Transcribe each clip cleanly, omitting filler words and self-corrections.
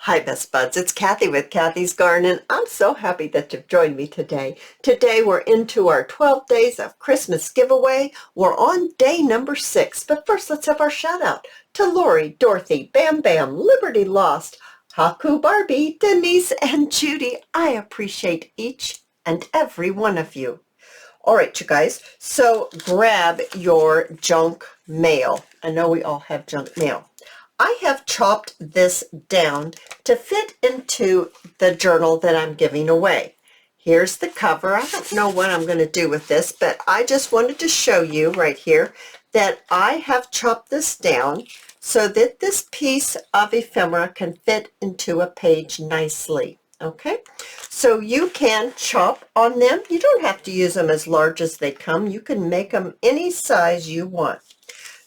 Hi, Best Buds. It's Cathy with Cathy's Garden, and I'm so happy that you've joined me today. Today we're into our 12 days of Christmas giveaway. We're on day number 6, but first let's have our shout out to Lori, Dorothy, Bam Bam, Liberty Lost, Haku Barbie, Denise, and Judy. I appreciate each and every one of you. All right, you guys, so grab your junk mail. I know we all have junk mail. I have chopped this down to fit into the journal that I'm giving away. Here's the cover. I don't know what I'm going to do with this, but I just wanted to show you right here that I have chopped this down so that this piece of ephemera can fit into a page nicely. Okay, so you can chop on them. You don't have to use them as large as they come. You can make them any size you want.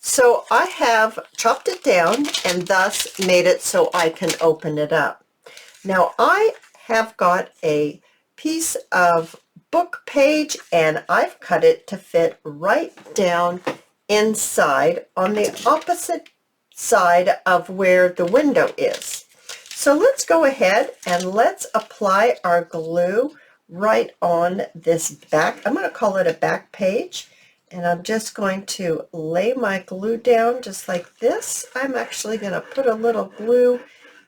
So I have chopped it down and thus made it so I can open it up. Now I have got a piece of book page and I've cut it to fit right down inside on the opposite side of where the window is. So let's go ahead and let's apply our glue right on this back. I'm going to call it a back page. And I'm just going to lay my glue down just like this. I'm actually going to put a little glue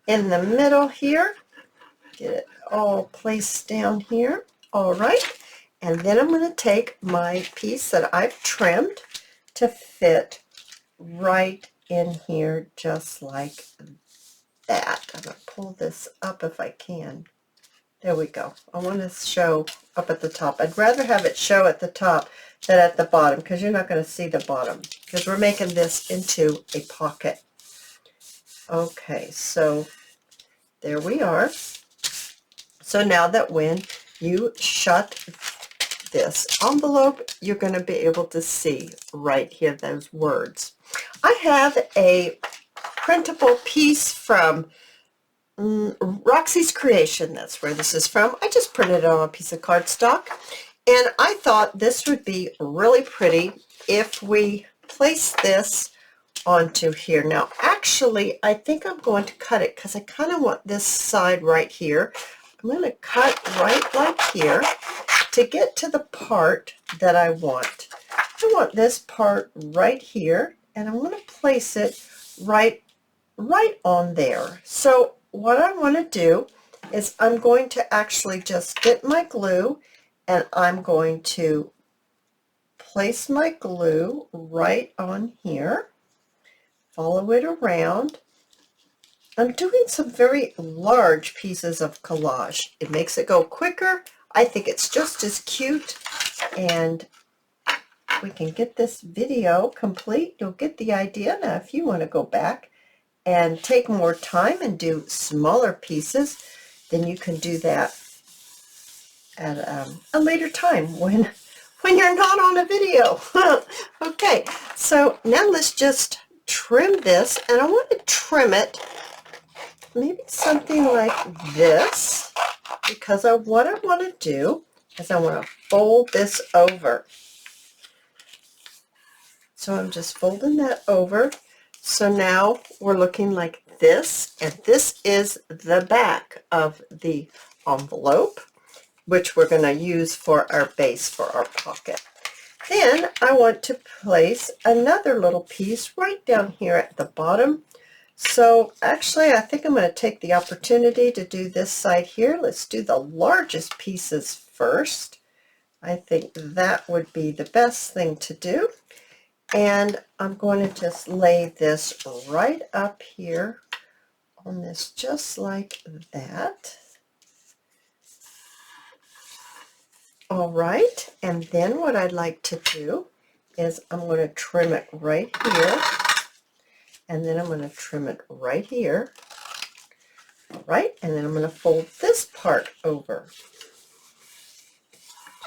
in the middle here. Get it all placed down here. All right. And then I'm going to take my piece that I've trimmed to fit right in here just like that. I'm going to pull this up if I can. There we go. I want to show up at the top. I'd rather have it show at the top than at the bottom because you're not going to see the bottom because we're making this into a pocket. Okay, so there we are. So now that when you shut this envelope, you're going to be able to see right here those words. I have a printable piece from Roxy's Creation. That's where this is from. I just printed it on a piece of cardstock, and I thought this would be really pretty if we place this onto here. Now actually I think I'm going to cut it because I kind of want this side right here. I'm going to cut right like here to get to the part that I want. I want this part right here, and I'm going to place it right on there. So what I want to do is I'm going to actually just get my glue and I'm going to place my glue right on here, follow it around. I'm doing some very large pieces of collage. It makes it go quicker. I think it's just as cute, and we can get this video complete. You'll get the idea. Now if you want to go back and take more time and do smaller pieces, then you can do that at a later time when you're not on a video. Okay, so now let's just trim this, and I want to trim it maybe something like this, because what I want to do is I want to fold this over. So I'm just folding that over. So now we're looking like this, and this is the back of the envelope, which we're going to use for our base for our pocket. Then I want to place another little piece right down here at the bottom. So actually I think I'm going to take the opportunity to do this side here. Let's do the largest pieces first. I think that would be the best thing to do. And I'm going to just lay this right up here on this just like that. All right, and then what I'd like to do is I'm going to trim it right here, and then I'm going to trim it right here. All right, and then I'm going to fold this part over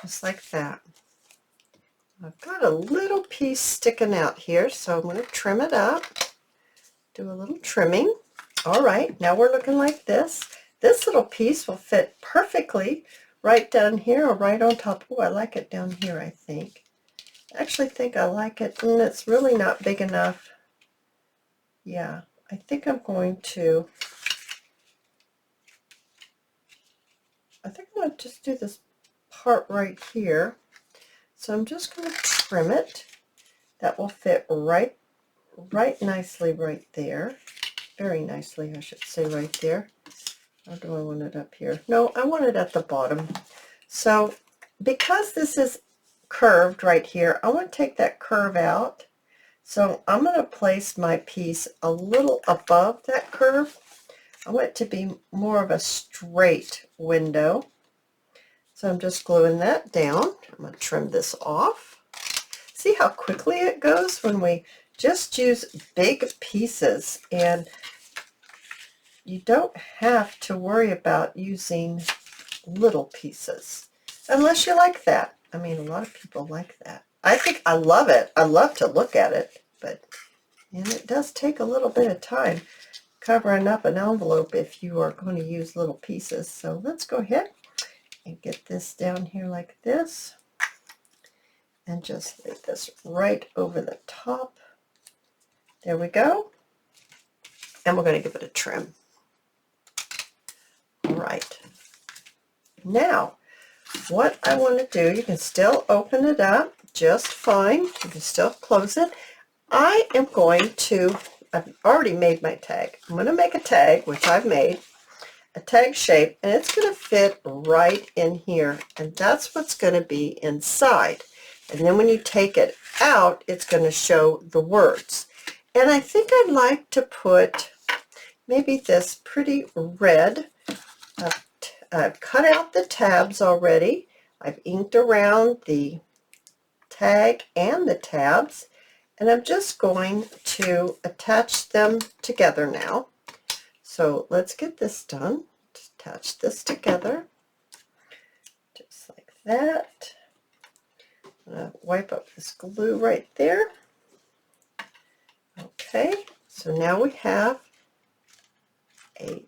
just like that. I've got a little piece sticking out here, so I'm going to trim it up, do a little trimming. All right, now we're looking like this. This little piece will fit perfectly right down here or right on top. Oh, I like it down here, I think. I actually think I like it, and it's really not big enough. Yeah, I think I'm going to want to just do this part right here. So I'm just going to trim it. That will fit right nicely right there. Very nicely, I should say, right there. Or do I want it up here? No, I want it at the bottom. So because this is curved right here, I want to take that curve out. So I'm going to place my piece a little above that curve. I want it to be more of a straight window. So I'm just gluing that down. I'm going to trim this off. See how quickly it goes when we just use big pieces, and you don't have to worry about using little pieces unless you like that. I mean, a lot of people like that. I love it. I love to look at it, and it does take a little bit of time covering up an envelope if you are going to use little pieces. So let's go ahead and get this down here like this, and just lay this right over the top. There we go. And we're going to give it a trim. All right. Now, what I want to do, you can still open it up just fine. You can still close it. I am going to, I've already made my tag. I'm going to make a tag, which I've made, a tag shape, and it's going to fit right in here. And that's what's going to be inside. And then when you take it out, it's going to show the words. And I think I'd like to put maybe this pretty red. I've cut out the tabs already. I've inked around the tag and the tabs, and I'm just going to attach them together now. So let's get this done. Just attach this together, just like that. I'm going to wipe up this glue right there. Okay, so now we have a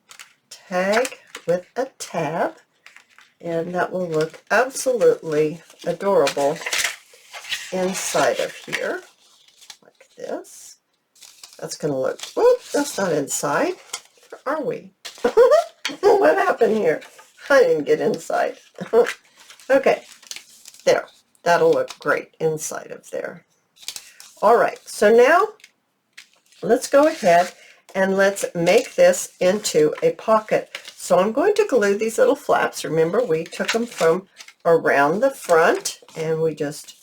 tag with a tab, and that will look absolutely adorable inside of here, like this. That's going to look, whoop, that's not inside. Where are we? What happened here? I didn't get inside. Okay, there. That'll look great inside of there. All right, so now let's go ahead and let's make this into a pocket. So I'm going to glue these little flaps. Remember, we took them from around the front and we just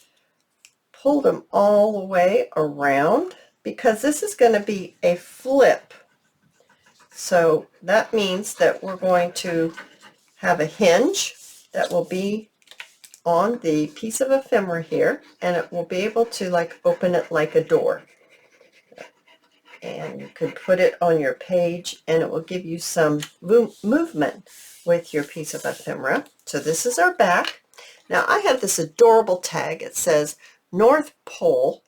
pulled them all the way around, because this is going to be a flip. So that means that we're going to have a hinge that will be on the piece of ephemera here, and it will be able to like open it like a door. And you could put it on your page and it will give you some movement with your piece of ephemera. So this is our back. Now I have this adorable tag. It says North Pole,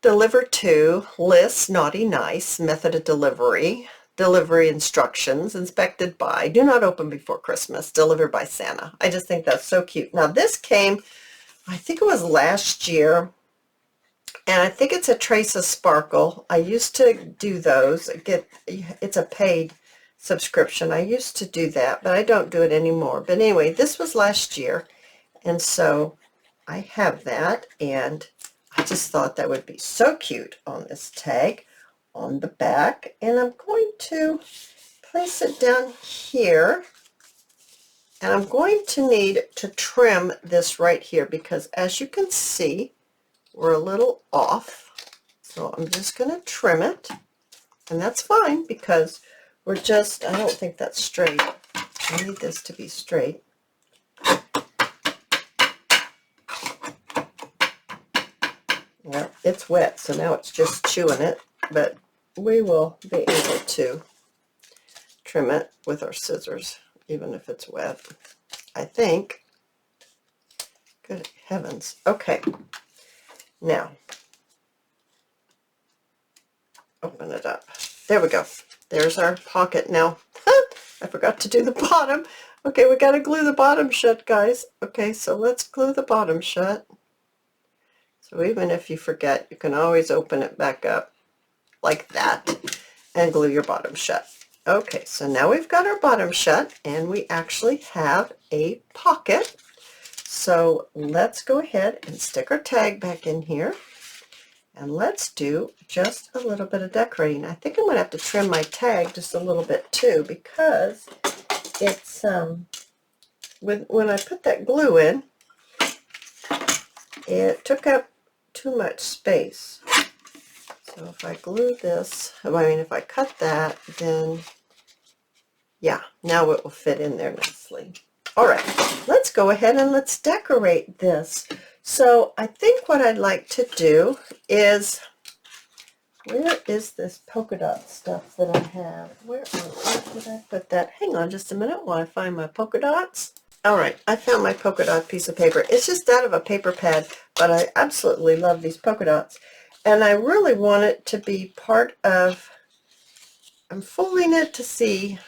deliver to, list, naughty, nice, method of delivery, delivery instructions, inspected by, do not open before Christmas, delivered by Santa. I just think that's so cute. Now this came, I think it was last year, and I think it's a Trace of Sparkle. I used to do those. It's a paid subscription. I used to do that, but I don't do it anymore. But anyway, this was last year, and so I have that, and I just thought that would be so cute on this tag on the back. And I'm going to place it down here, and I'm going to need to trim this right here, because as you can see, we're a little off. So I'm just going to trim it, and that's fine because we're just, I don't think that's straight. I need this to be straight. Well, it's wet, so now it's just chewing it, but we will be able to trim it with our scissors, even if it's wet, I think. Good heavens. Okay. Now, open it up. There we go. There's our pocket. Now, I forgot to do the bottom. Okay, we got to glue the bottom shut, guys. Okay, so let's glue the bottom shut. So even if you forget, you can always open it back up like that and glue your bottom shut. Okay, so now we've got our bottom shut and we actually have a pocket. So let's go ahead and stick our tag back in here. And let's do just a little bit of decorating. I think I'm going to have to trim my tag just a little bit too, because it's, when I put that glue in, it took up too much space. So if I glue this, if I cut that, then yeah, now it will fit in there nicely. All right, let's go ahead and let's decorate this. So I think what I'd like to do is, where is this polka dot stuff that I have? Where on earth did I put that? Hang on just a minute while I find my polka dots. All right, I found my polka dot piece of paper. It's just out of a paper pad, but I absolutely love these polka dots. And I really want it to be part of, I'm folding it to see,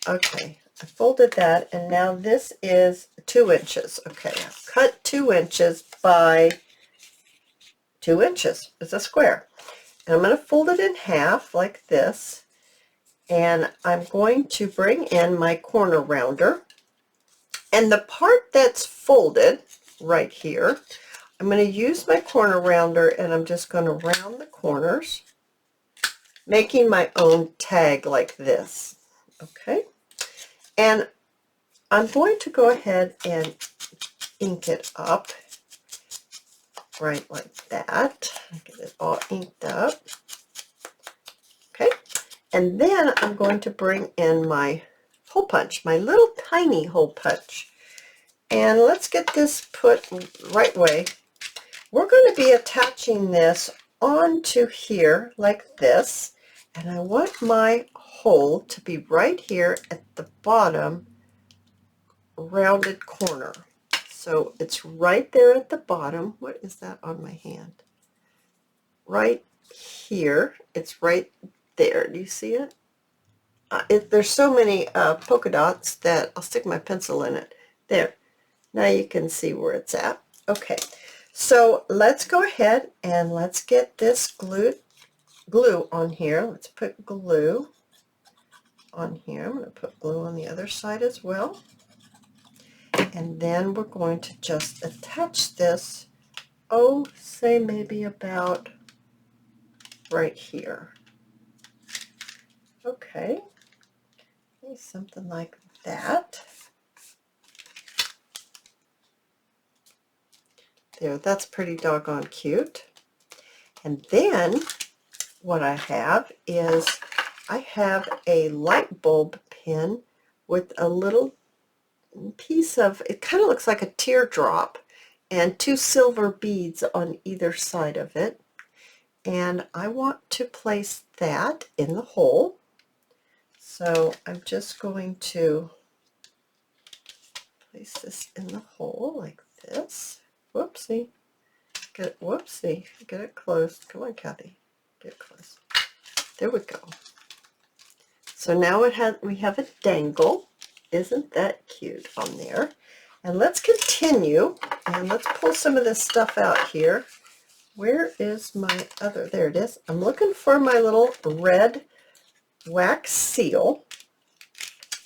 okay, I folded that, and now this is 2 inches. Okay, I've cut 2 inches by 2 inches. It's a square. And I'm going to fold it in half like this, and I'm going to bring in my corner rounder. And the part that's folded right here, I'm going to use my corner rounder, and I'm just going to round the corners, making my own tag like this. Okay, and I'm going to go ahead and ink it up right like that. Get it all inked up. Okay, and then I'm going to bring in my hole punch, my little tiny hole punch. And let's get this put right way. We're going to be attaching this onto here like this, and I want my hole to be right here at the bottom rounded corner. So it's right there at the bottom. What is that on my hand? Right here. It's right there. Do you see it? There's so many polka dots that I'll stick my pencil in it. There. Now you can see where it's at. Okay. So let's go ahead and let's get this glue on here. Let's put glue on here. I'm going to put glue on the other side as well. And then we're going to just attach this, oh, say maybe about right here. Okay, maybe something like that. There, that's pretty doggone cute. And then what I have is I have a light bulb pin with a little piece of, it kind of looks like a teardrop, and 2 silver beads on either side of it. And I want to place that in the hole. So I'm just going to place this in the hole like this. Whoopsie. Whoopsie. Get it close. Come on, Cathy. Get it close. There we go. So now we have a dangle. Isn't that cute on there? And let's continue, and let's pull some of this stuff out here. Where is my other? There it is. I'm looking for my little red wax seal,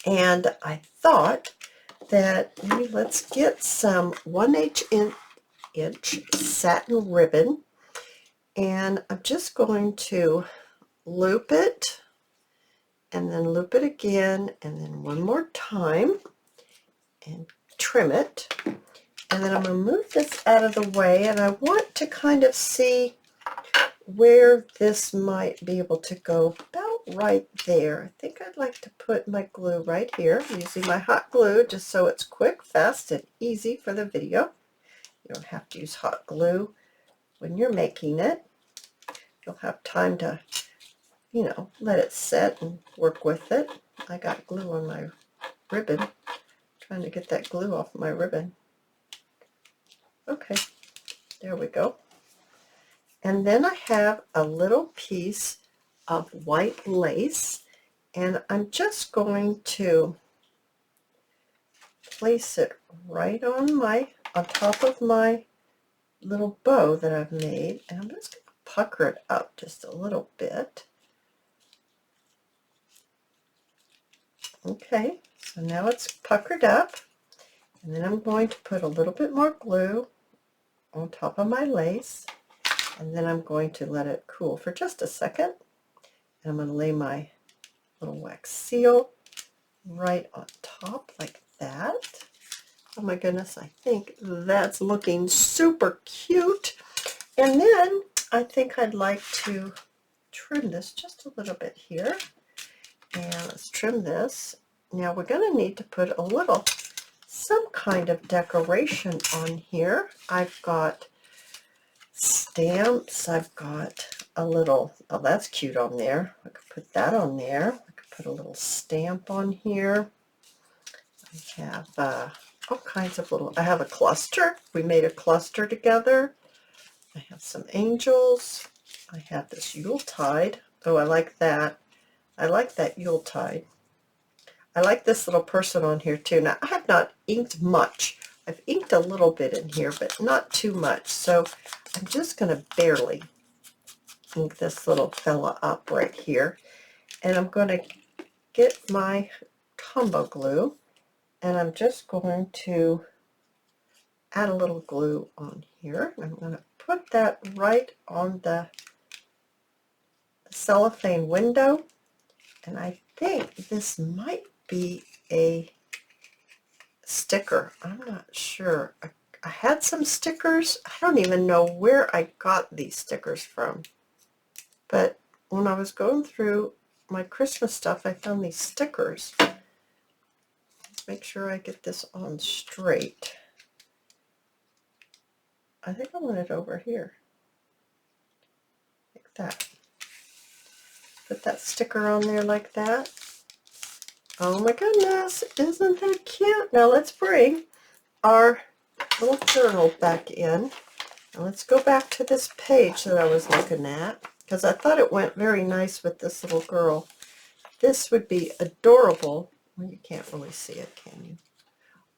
and I thought that maybe let's get some 1/8 inch satin ribbon, and I'm just going to loop it, and then loop it again, and then one more time, and trim it. And then I'm going to move this out of the way, and I want to kind of see where this might be able to go, about right there. I think I'd like to put my glue right here, using my hot glue just so it's quick, fast, and easy for the video. You don't have to use hot glue when you're making it. You'll have time to, you know, let it set and work with it. I got glue on my ribbon, trying to get that glue off my ribbon. Okay, there we go. And then I have a little piece of white lace, and I'm just going to place it right on top of my little bow that I've made, and I'm just going to pucker it up just a little bit. Okay, so now it's puckered up, and then I'm going to put a little bit more glue on top of my lace, and then I'm going to let it cool for just a second, and I'm going to lay my little wax seal right on top like that. Oh my goodness, I think that's looking super cute. And then I think I'd like to trim this just a little bit here. And let's trim this. Now we're going to need to put a little, some kind of decoration on here. I've got stamps. I've got a little, oh, that's cute on there. I could put that on there. I could put a little stamp on here. I have all kinds of little, I have a cluster. We made a cluster together. I have some angels. I have this Yuletide. Oh, I like that. I like that Yuletide. I like this little person on here too. Now, I have not inked much. I've inked a little bit in here, but not too much. So I'm just going to barely ink this little fella up right here. And I'm going to get my combo glue, and I'm just going to add a little glue on here. I'm going to put that right on the cellophane window, and I think this might be a sticker. I'm not sure. I had some stickers. I don't even know where I got these stickers from, but when I was going through my Christmas stuff, I found these stickers. Let's make sure I get this on straight. I think I want it over here, like that. Put that sticker on there like that. Oh my goodness, isn't that cute? Now let's bring our little journal back in, and let's go back to this page that I was looking at, because I thought it went very nice with this little girl. This would be adorable. Well, you can't really see it, can you?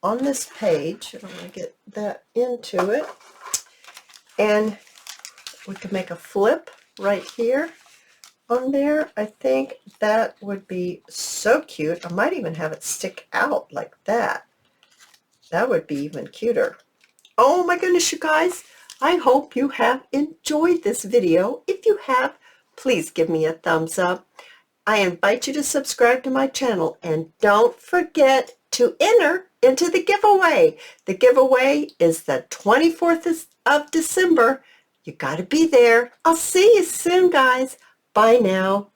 On this page, I'm going to get that into it, and we can make a flip right here on there. I think that would be so cute. I might even have it stick out like that. That would be even cuter. Oh my goodness, you guys. I hope you have enjoyed this video. If you have, please give me a thumbs up. I invite you to subscribe to my channel, and don't forget to enter into the giveaway. The giveaway is the 24th of December. You got to be there. I'll see you soon, guys. Bye now.